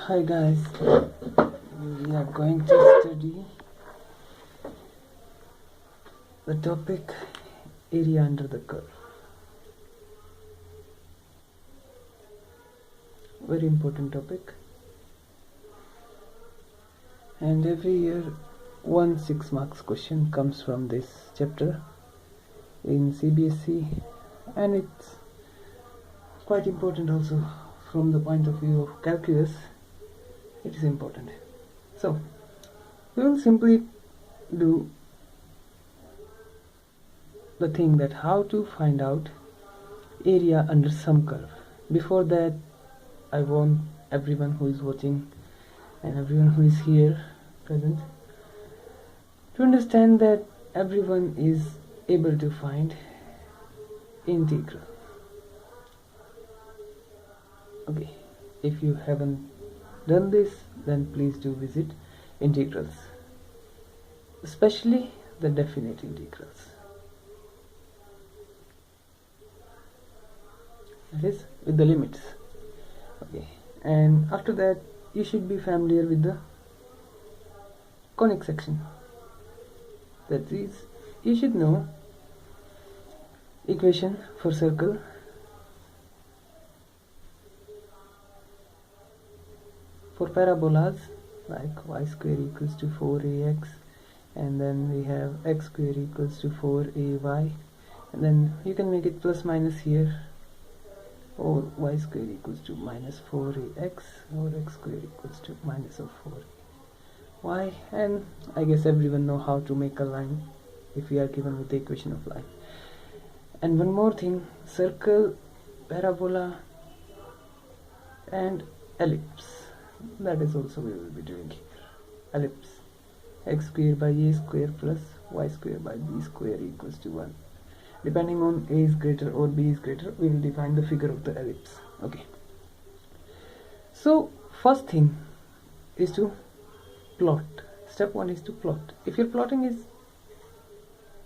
Hi guys, we are going to study the topic area under the curve. Very important topic, and every year one 6 marks question comes from this chapter in CBSE, and it's quite important also from the point of view of calculus. It is important. So we will simply do the thing that how to find out area under some curve. Before that, I want everyone who is watching and everyone who is here present to understand that everyone is able to find integral. Okay, if you haven't done this, then please do visit integrals, especially the definite integrals. That is with the limits. Okay, and after that you should be familiar with the conic section. That is, you should know equation for circle, for parabolas like y square equals to 4ax, and then we have x square equals to 4ay, and then you can make it plus minus here, or y square equals to minus 4ax, or x square equals to minus of 4y. And I guess everyone know how to make a line if we are given with the equation of line. And one more thing, circle, parabola and ellipse, that is also we will be doing here. Ellipse, x square by a square plus y square by b square equals to 1. Depending on a is greater or b is greater, we will define the figure of the ellipse. Okay, so first thing is to plot. Step 1 is to plot. If your plotting is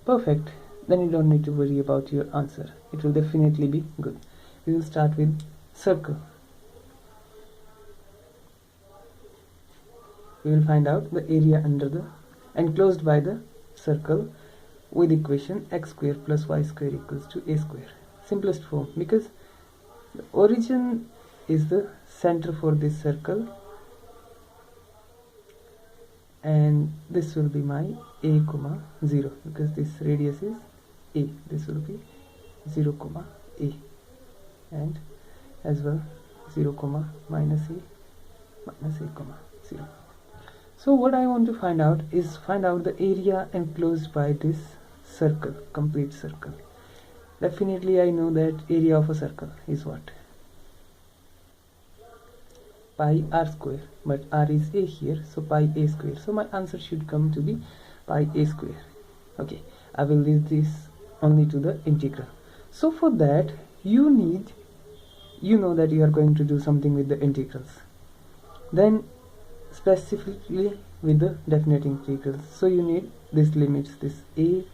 perfect, then you don't need to worry about your answer. It will definitely be good. We will start with circle. We will find out the area under the enclosed by the circle with equation x square plus y square equals to a square. Simplest form, because the origin is the center for this circle, and this will be my a comma 0, because this radius is a. This will be 0 comma a, and as well 0 comma minus a comma 0. So what I want to find out is the area enclosed by this circle, complete circle. Definitely I know that area of a circle is what? Pi r square, but r is a here, so pi a square. So my answer should come to be pi a square. Okay, I will leave this only to the integral. So for that you know that you are going to do something with the integrals, then specifically with the definite integrals. So you need these limits, this a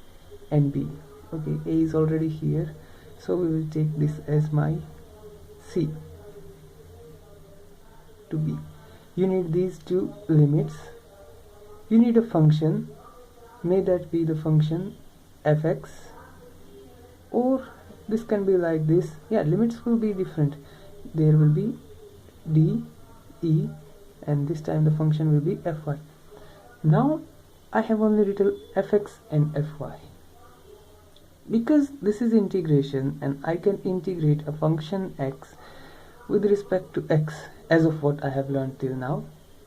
and b. Okay, a is already here, so we will take this as my c to b. You need these two limits. You need a function, may that be the function fx, or this can be like this. Yeah, limits will be different. There will be d, e, and this time the function will be fy. Now I have only written fx and fy, because this is integration and I can integrate a function x with respect to x as of what I have learned till now.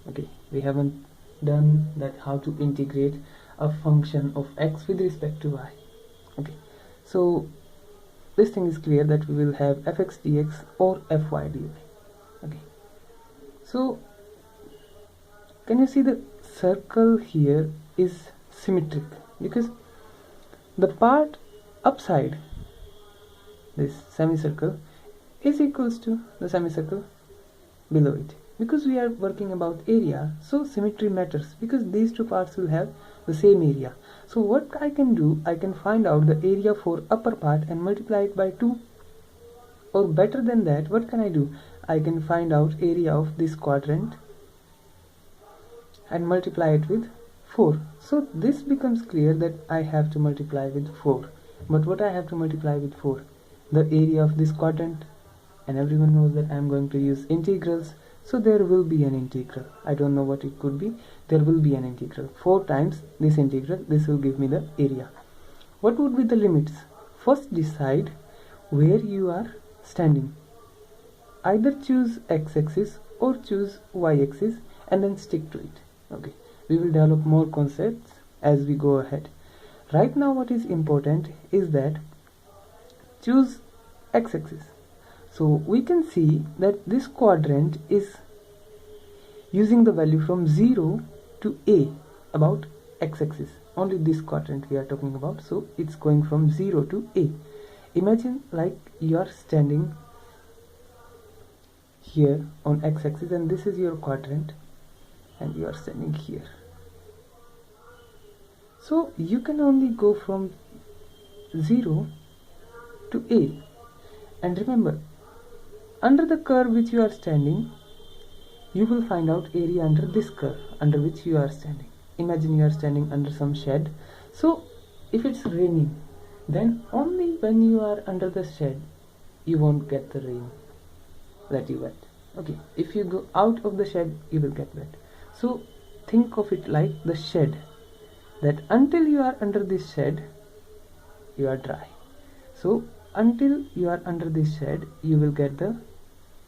Okay, we haven't done that how to integrate a function of x with respect to y. Okay, so this thing is clear that we will have fx dx or fy dy. Okay, so can you see the circle here is symmetric, because the part upside this semicircle is equals to the semicircle below it. Because we are working about area, so symmetry matters, because these two parts will have the same area. So what I can do, I can find out the area for upper part and multiply it by 2, or better than that, what can I do? I can find out area of this quadrant and multiply it with 4. So this becomes clear that I have to multiply with 4. But what I have to multiply with 4? The area of this quadrant, and everyone knows that I am going to use integrals, so there will be an integral. I don't know what it could be. There will be an integral. 4 times this integral, this will give me the area. What would be the limits? First decide where you are standing. Either choose x-axis or choose y-axis and then stick to it. Okay, we will develop more concepts as we go ahead. Right now what is important is that choose x-axis. So we can see that this quadrant is using the value from 0 to a about x-axis. Only this quadrant we are talking about, so it's going from 0 to a. Imagine like you are standing here on x-axis and this is your quadrant and you are standing here. So you can only go from 0 to a. And remember, under the curve which you are standing, you will find out area under this curve under which you are standing. Imagine you are standing under some shed. So if it's raining, then only when you are under the shed you won't get the rain that you wet. Okay, if you go out of the shed you will get wet. So think of it like the shed, that until you are under this shed you are dry. So until you are under this shed you will get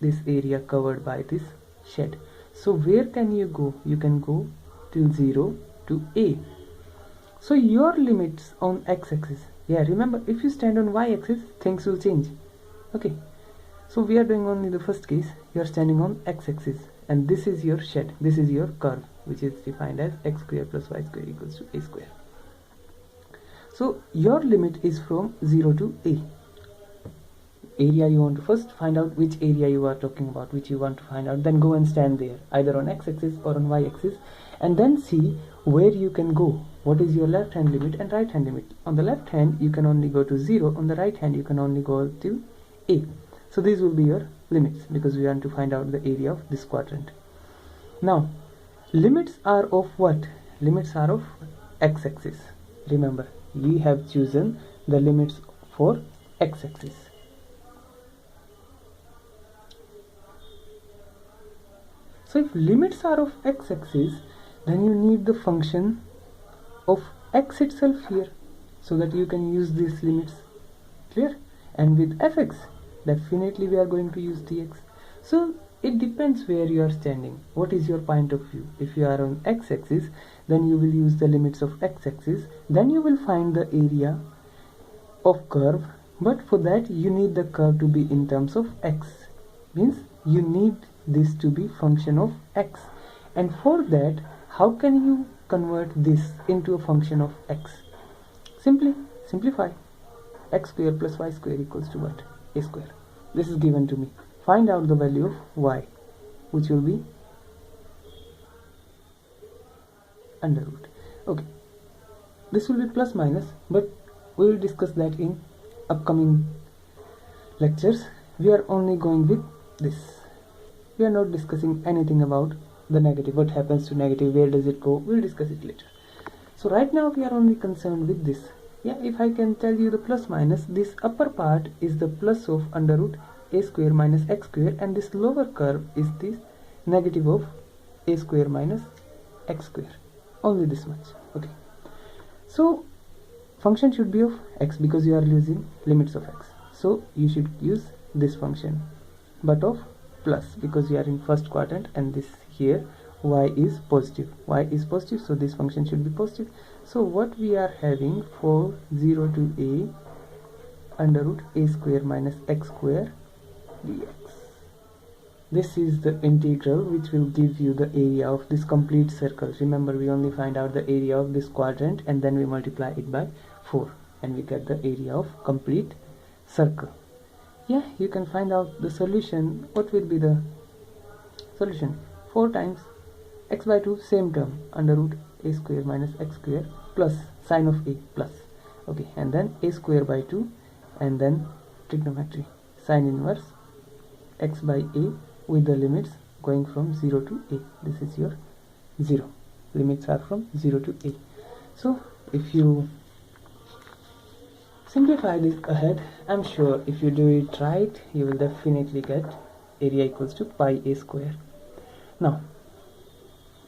this area covered by this shed. So where can you go? You can go till 0 to a. So your limits on x-axis, yeah, remember if you stand on y-axis things will change. Okay, so we are doing only the first case. You are standing on x-axis and this is your shed, this is your curve which is defined as x square plus y square equals to a square. So your limit is from 0 to a. Area you want to first find out which area you are talking about, which you want to find out, then go and stand there either on x-axis or on y-axis and then see where you can go. What is your left hand limit and right hand limit? On the left hand you can only go to 0, on the right hand you can only go to a. So these will be your limits because we want to find out the area of this quadrant. Now limits are of what? Limits are of x-axis. Remember, we have chosen the limits for x-axis. So if limits are of x-axis, then you need the function of x itself here so that you can use these limits. Clear? And with fx, definitely we are going to use dx. So it depends where you are standing. What is your point of view? If you are on x-axis, then you will use the limits of x-axis. Then you will find the area of curve. But for that you need the curve to be in terms of x. Means you need this to be function of x. And for that, how can you convert this into a function of x? Simply simplify. X square plus y square equals to what? A square. This is given to me. Find out the value of y, which will be under root. Okay, this will be plus minus, but we will discuss that in upcoming lectures. We are only going with this. We are not discussing anything about the negative. What happens to negative? Where does it go? We will discuss it later. So right now we are only concerned with this. Yeah, if I can tell you the plus minus, this upper part is the plus of under root a square minus x square, and this lower curve is this negative of a square minus x square. Only this much. Okay, so function should be of x because you are using limits of x, so you should use this function, but of plus because you are in first quadrant, and this here y is positive. Y is positive, so this function should be positive. So what we are having for 0 to a under root a square minus x square dx. This is the integral which will give you the area of this complete circle. Remember, we only find out the area of this quadrant and then we multiply it by 4 and we get the area of complete circle. Yeah, you can find out the solution. What will be the solution? 4 times x by 2, same term, under root a square minus x square plus sine of a plus. Okay, and then a square by 2 and then trigonometry, sine inverse x by a with the limits going from 0 to a. This is your 0. limits are from 0 to a. So if you simplify this ahead, I'm sure if you do it right, you will definitely get area equals to pi a square. Now,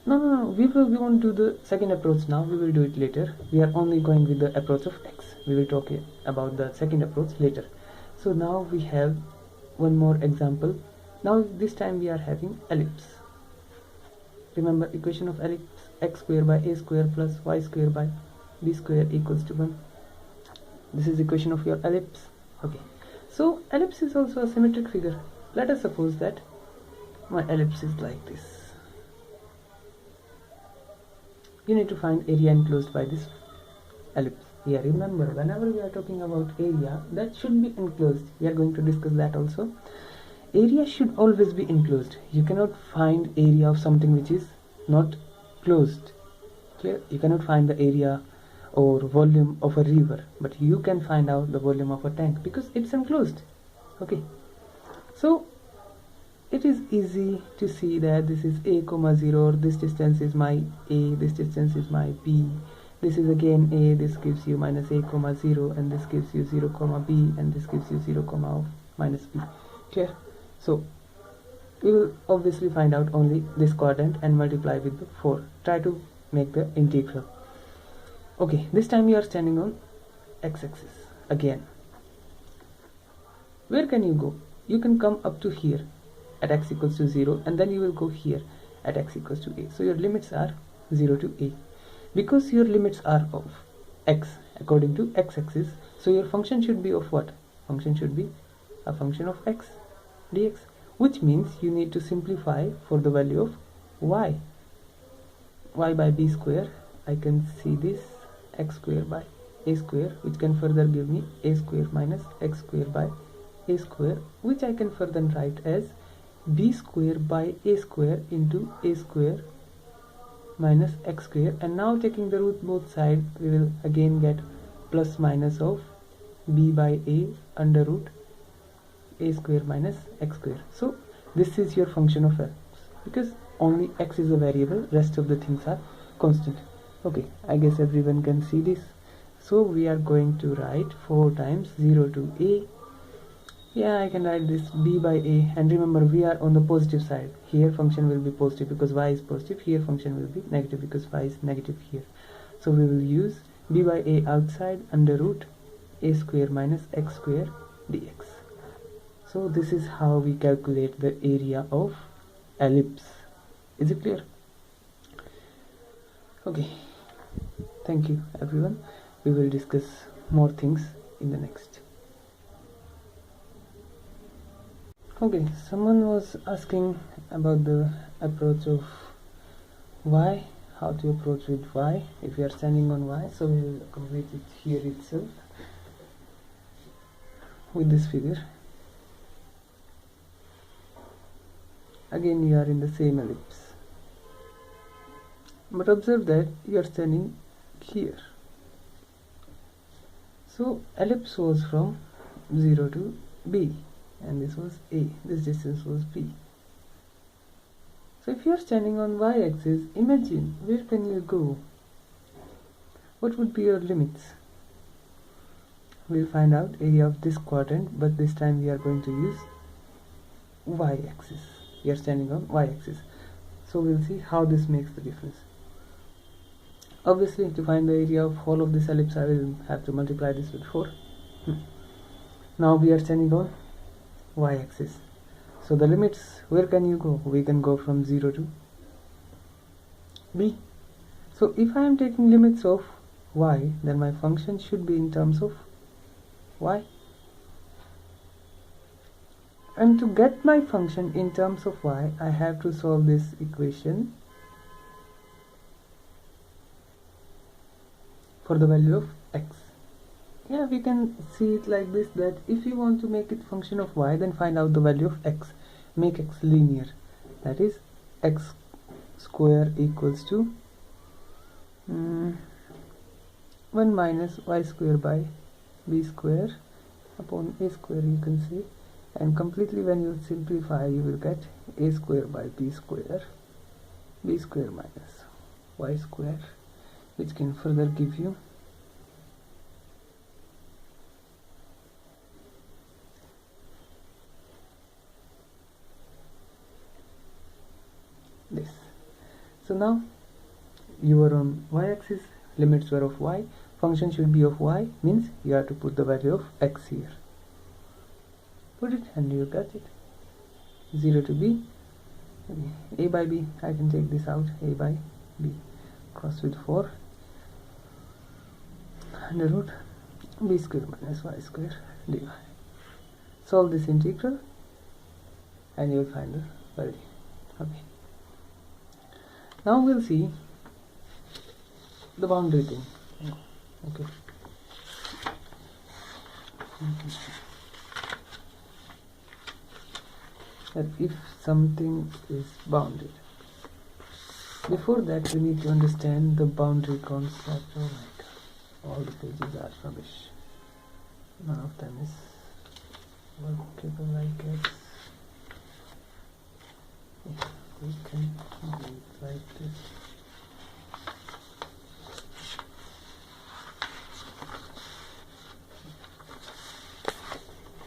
no, we won't do the second approach now, we will do it later. We are only going with the approach of x. We will talk about the second approach later. So now we have one more example. Now this time we are having ellipse. Remember equation of ellipse, x square by a square plus y square by b square equals to 1. This is equation of your ellipse. Okay, so ellipse is also a symmetric figure. Let us suppose that my ellipse is like this. You need to find area enclosed by this ellipse. Yeah, remember, whenever we are talking about area, that should be enclosed. We are going to discuss that also. Area should always be enclosed. You cannot find area of something which is not closed. Clear? You cannot find the area or volume of a river, but you can find out the volume of a tank because it's enclosed. Okay, so it is easy to see that this is a comma 0, this distance is my a, this distance is my b, this is again a, this gives you minus a comma 0, and this gives you 0 comma b, and this gives you 0 comma of minus b. Clear? So we will obviously find out only this quadrant and multiply with the 4. Try to make the integral. Okay, this time you are standing on x-axis again. Where can you go? You can come up to here at x equals to 0, and then you will go here at x equals to a. So your limits are 0 to a. Because your limits are of x according to x-axis, so your function should be of what? Function should be a function of x dx, which means you need to simplify for the value of y. Y by b square, I can see this x square by a square, which can further give me a square minus x square by a square, which I can further write as b square by a square into a square minus x square. And now taking the root both sides, we will again get plus minus of b by a under root a square minus x square. So this is your function of x, because only x is a variable, rest of the things are constant. Okay, I guess everyone can see this. So we are going to write 4 times 0 to a. Yeah, I can write this b by a, and remember we are on the positive side. Here function will be positive because y is positive, here function will be negative because y is negative here. So we will use b by a outside under root a square minus x square dx. So this is how we calculate the area of ellipse. Is it clear? Okay, thank you everyone. We will discuss more things in the next. Okay, someone was asking about the approach of y, how to approach with y if we are standing on y. So we will complete it here itself with this figure. Again you are in the same ellipse, but observe that you are standing here. So ellipse was from 0 to b, and this was a, this distance was b. So if you are standing on y-axis, imagine where can you go? What would be your limits? We'll find out area of this quadrant, but this time we are going to use y-axis. We are standing on y-axis, so we'll see how this makes the difference. Obviously, to find the area of whole of this ellipse, I will have to multiply this with 4. Now we are standing on y-axis, so the limits, where can you go? We can go from 0 to b. So if I am taking limits of y, then my function should be in terms of y. And to get my function in terms of y, I have to solve this equation for the value of x. Yeah, we can see it like this, that if you want to make it function of y, then find out the value of x. Make x linear. That is, x square equals to 1 minus y square by b square upon a square, you can see. And completely when you simplify, you will get a square by b square minus y square, which can further give you this. So now you are on y-axis, limits were of y, function should be of y, means you have to put the value of x here. Put it and you got it. 0 to b, a by b, I can take this out, a by b, cross with 4, under root b square minus y square dy. Solve this integral and you will find the value. Okay. Now we'll see the boundary thing. Okay. That if something is bounded. Before that, we need to understand the boundary concept. Oh my god, all the pages are rubbish. None of them is workable like X. Yeah, we can do it like this.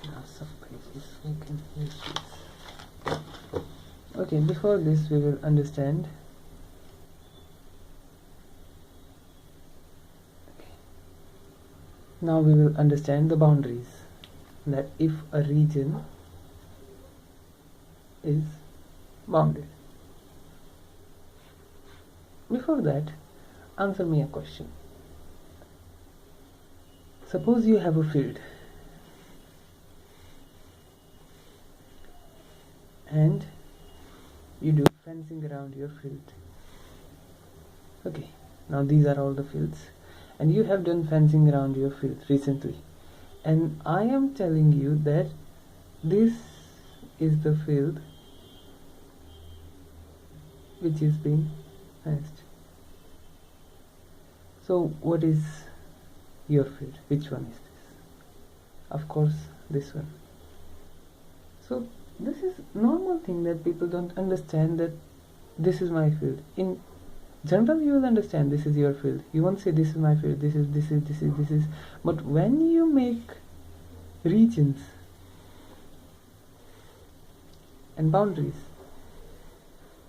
Now some pages we can use this. Okay, before this we will understand. Okay. Now we will understand the boundaries. That if a region is bounded. Before that, answer me a question. Suppose you have a field and you do fencing around your field. Okay, now these are all the fields and you have done fencing around your field recently, and I am telling you that this is the field which is being fenced. So what is your field? Which one is this? Of course this one. So this is normal thing that people don't understand, that this is my field. In general you will understand this is your field. You won't say this is my field, this is. But when you make regions and boundaries,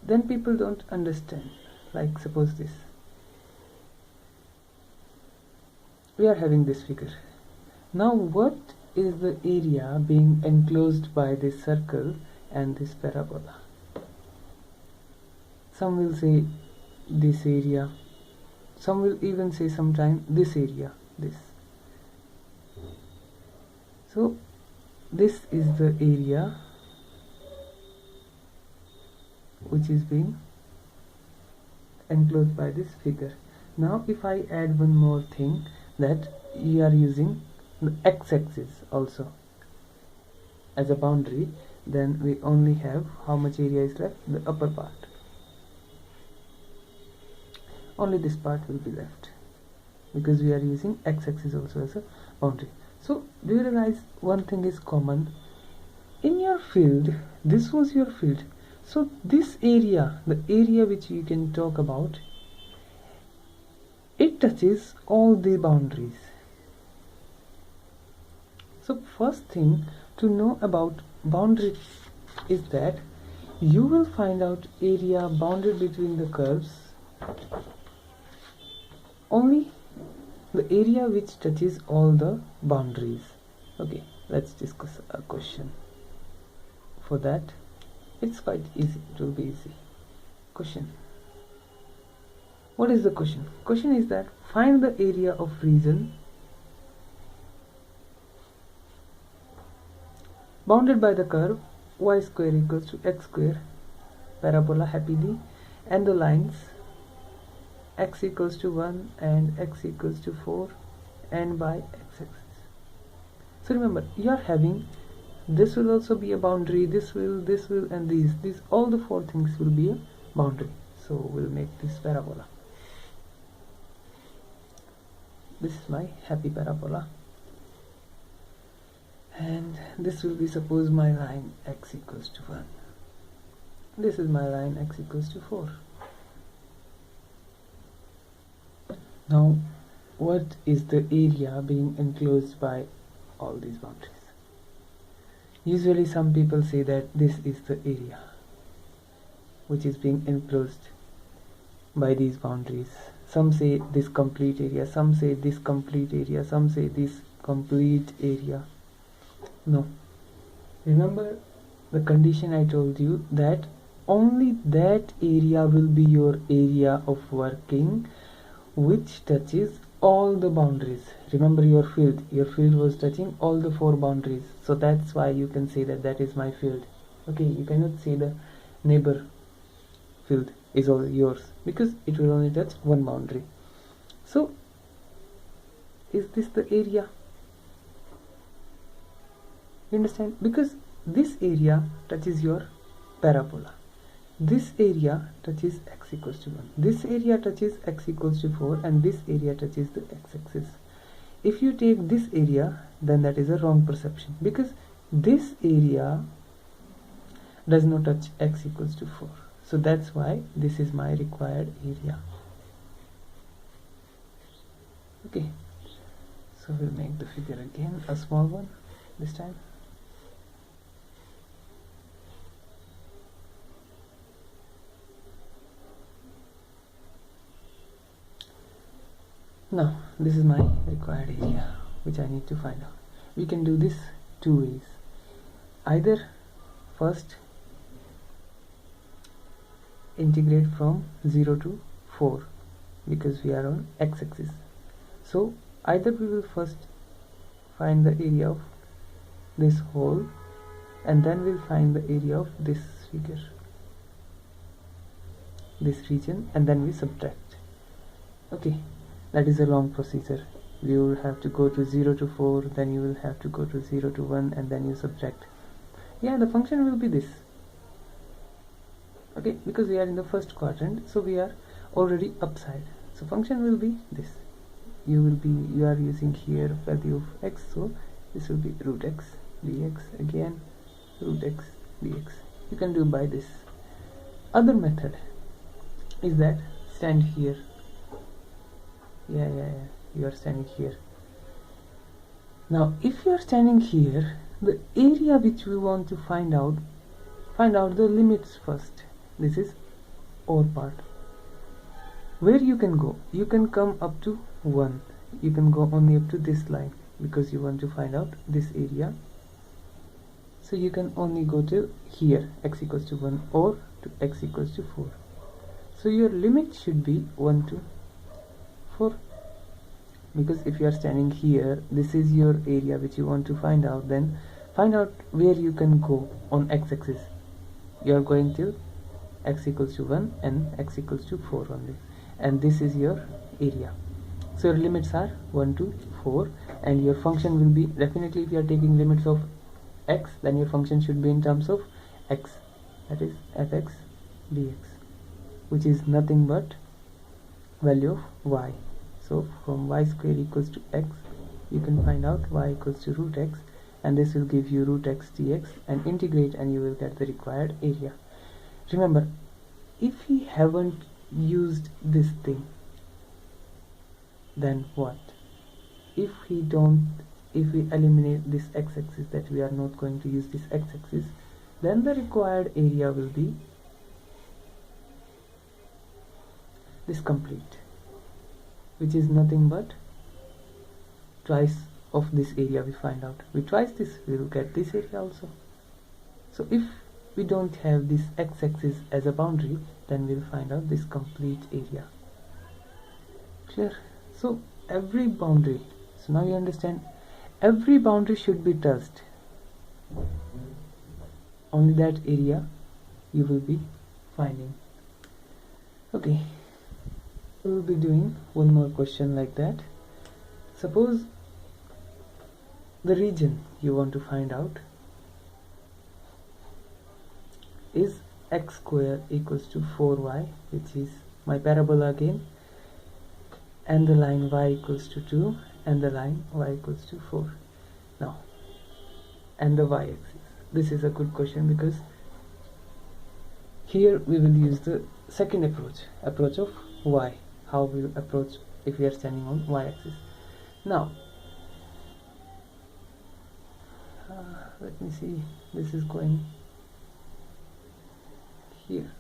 then people don't understand. Like suppose this. We are having this figure. Now what is the area being enclosed by this circle and this parabola? Some will say this area, some will even say sometime this area, this. So this is the area which is being enclosed by this figure. Now if I add one more thing, that you are using the x-axis also as a boundary, then we only have how much area is left? The upper part. Only this part will be left because we are using x-axis also as a boundary. So do you realize one thing is common? In your field, this was your field. So this area, the area which you can talk about, it touches all the boundaries. So first thing to know about boundary is that you will find out area bounded between the curves, only the area which touches all the boundaries. Okay, let's discuss a question. For that, it's quite easy, it will be easy. Question. What is the question? Question is that find the area of region bounded by the curve y square equals to x square, parabola happily, and the lines x equals to 1 and x equals to 4 and by x-axis. So remember, you are having this will also be a boundary, this will and these all the four things will be a boundary. So we'll make this parabola. This is my happy parabola, and this will be, suppose, my line x equals to 1. This is my line x equals to 4. Now, what is the area being enclosed by all these boundaries? Usually some people say that this is the area which is being enclosed by these boundaries. Some say this complete area, some say this complete area, some say this complete area. No. Remember the condition I told you, that only that area will be your area of working which touches all the boundaries. Remember your field was touching all the 4 boundaries, so that's why you can say that that is my field. Okay, you cannot say the neighbor field is all yours, because it will only touch one boundary. So is this the area? You understand? Because this area touches your parabola, this area touches x equals to 1, this area touches x equals to 4, and this area touches the x-axis. If you take this area, then that is a wrong perception, because this area does not touch x equals to 4. So that's why this is my required area. Okay, so we'll make the figure again a small one this time. Now this is my required area which I need to find out. We can do this 2 ways. Either first integrate from 0 to 4, because we are on x-axis. So either we will first find the area of this whole, and then we'll find the area of this figure, this region, and then we subtract. Okay, that is a long procedure. You will have to go to 0 to 4, then you will have to go to 0 to 1, and then you subtract. Yeah, the function will be this. Okay, because we are in the first quadrant, so we are already upside, so function will be this. You are using here value of x, so this will be root x dx, again root x dx. You can do by this. Other method is that stand here. You are standing here. Now if you are standing here, the area which we want to find out the limits first. This is or part. Where you can go? You can come up to 1. You can go only up to this line, because you want to find out this area. So you can only go to here, x equals to 1, or to x equals to 4. So your limit should be 1 to 4. Because if you are standing here, this is your area which you want to find out, then find out where you can go on x-axis. You are going till x equals to 1 and x equals to 4 only, and this is your area. So your limits are 1 to 4, and your function will be, definitely if you are taking limits of x, then your function should be in terms of x, that is fx dx, which is nothing but value of y. So from y square equals to x, you can find out y equals to root x, and this will give you root x dx, and integrate and you will get the required area. Remember, if we haven't used this thing, then what? If we eliminate this x-axis, that we are not going to use this x-axis, then the required area will be this complete, which is nothing but twice of this area we find out. With twice this, we will get this area also. So if we don't have this x-axis as a boundary, then we'll find out this complete area. Clear? So every boundary, so now you understand, every boundary should be touched. Only that area you will be finding. Okay, we will be doing one more question like that. Suppose the region you want to find out is x square equals to 4y, which is my parabola again, and the line y equals to 2, and the line y equals to 4. Now, and the y-axis. This is a good question, because here we will use the second approach of y. How we will approach if we are standing on y-axis. Now let me see, this is going here.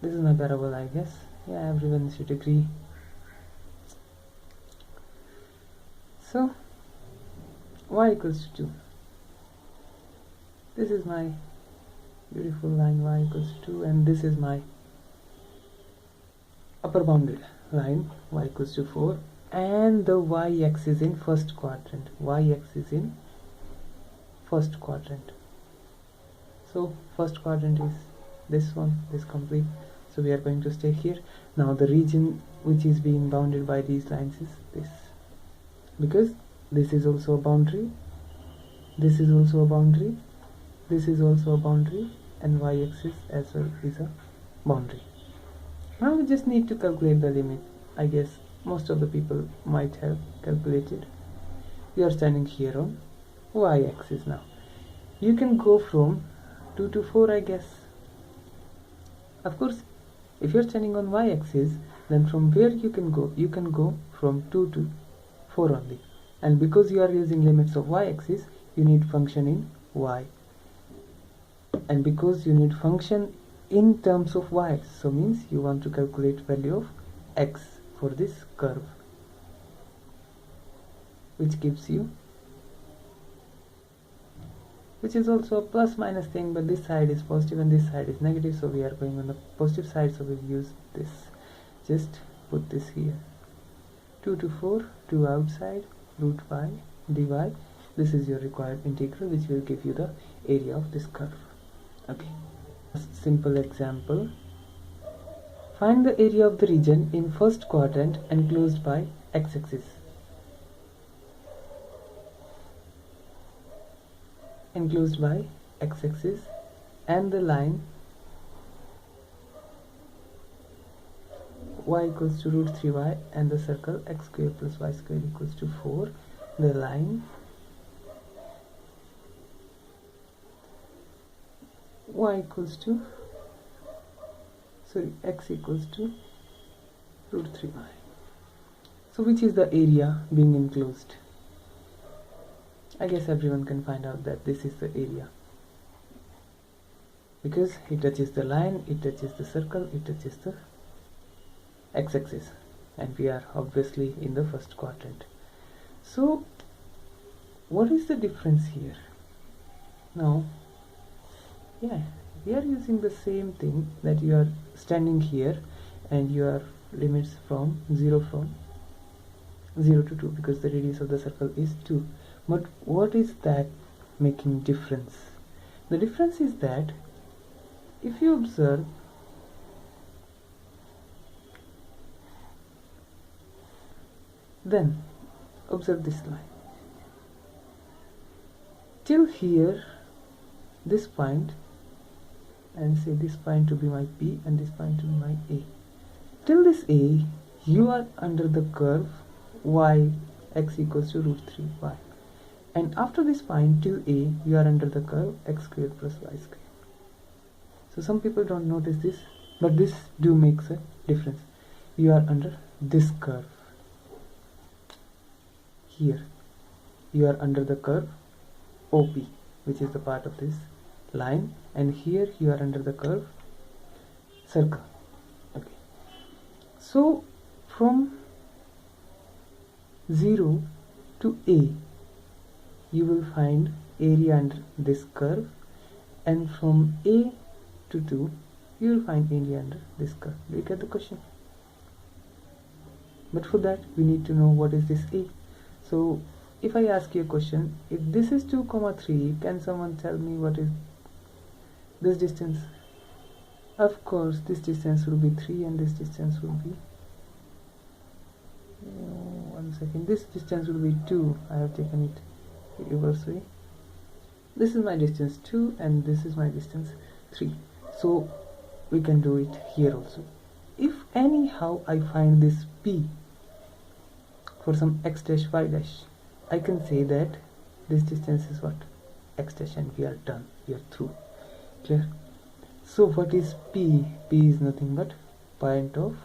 This is my parabola, I guess. Yeah, everyone should agree. So y equals to 2. This is my beautiful line, y equals to 2, and this is my upper bounded line, y equals to 4, and the y-axis in first quadrant. Y-axis in first quadrant. So first quadrant is this one, this complete. So we are going to stay here. Now the region which is being bounded by these lines is this, because this is also a boundary, this is also a boundary, this is also a boundary, and y-axis as well is a boundary. Now we just need to calculate the limit. I guess most of the people might have calculated. We are standing here on y-axis now. You can go from 2 to 4, I guess. Of course, if you're standing on y-axis, then from where you can go from 2 to 4 only. And because you are using limits of y-axis, you need function in y. And because you need function in terms of y, so means you want to calculate value of x for this curve, which gives you, which is also a plus minus thing, but this side is positive and this side is negative, so we are going on the positive side, so we'll use this. Just put this here. 2 to 4, 2 outside, root y dy. This is your required integral, which will give you the area of this curve. Okay, a simple example. Find the area of the region in first quadrant enclosed by x-axis. Enclosed by x-axis and the line y equals to root 3y and the circle x square plus y square equals to 4. The line y equals to, sorry, x equals to root 3y. So which is the area being enclosed? I guess everyone can find out that this is the area, because it touches the line, it touches the circle, it touches the x-axis, and we are obviously in the first quadrant. So what is the difference here? Now, yeah, we are using the same thing, that you are standing here and your limits from 0 to 2, because the radius of the circle is 2. But what is that making difference? The difference is that if you observe, then observe this line. Till here, this point, and say this point to be my P and this point to be my A. Till this A, you are under the curve y x equals to root 3y. And after this point till A, you are under the curve x squared plus y squared. So some people don't notice this, but this do makes a difference. You are under this curve. Here, you are under the curve OP, which is the part of this line, and here you are under the curve circle. Okay. So from 0 to A, you will find area under this curve, and from A to 2 you will find area under this curve. Do you get the question? But for that we need to know what is this A. So if I ask you a question, if this is 2, 3, can someone tell me what is this distance? Of course this distance will be 3 and this distance will be, one second, this distance will be 2. I have taken it reverse way. This is my distance 2 and this is my distance 3. So we can do it here also. If anyhow I find this P for some x dash y dash, I can say that this distance is what? X dash, and we are done. We are through. Clear? So what is P? P is nothing but point of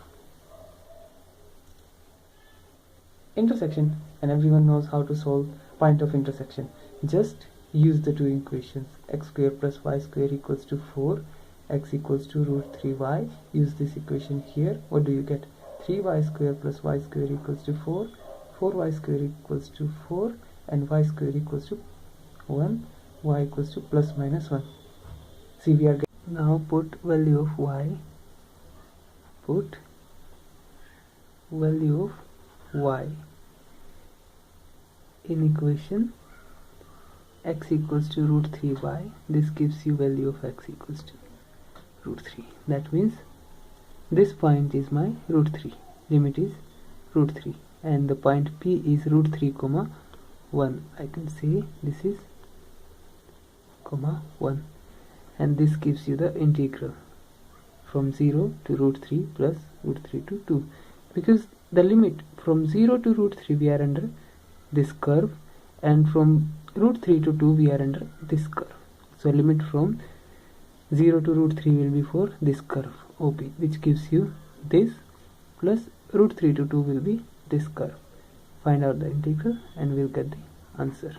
intersection, and everyone knows how to solve point of intersection. Just use the two equations, x square plus y square equals to 4, x equals to root 3y. Use this equation here. What do you get? 3y square plus y square equals to 4, 4y square equals to 4, and y square equals to 1, y equals to plus minus 1. See, we are getting. Now put value of y, put value of y in equation x equals to root 3y. This gives you value of x equals to root 3. That means this point is my root 3, limit is root 3, and the point P is root 3 comma 1. I can say this is comma 1, and this gives you the integral from 0 to root 3 plus root 3 to 2, because the limit from 0 to root 3 we are under this curve, and from root 3 to 2 we are under this curve. So limit from 0 to root 3 will be for this curve OP, which gives you this, plus root 3 to 2 will be this curve. Find out the integral and we'll get the answer.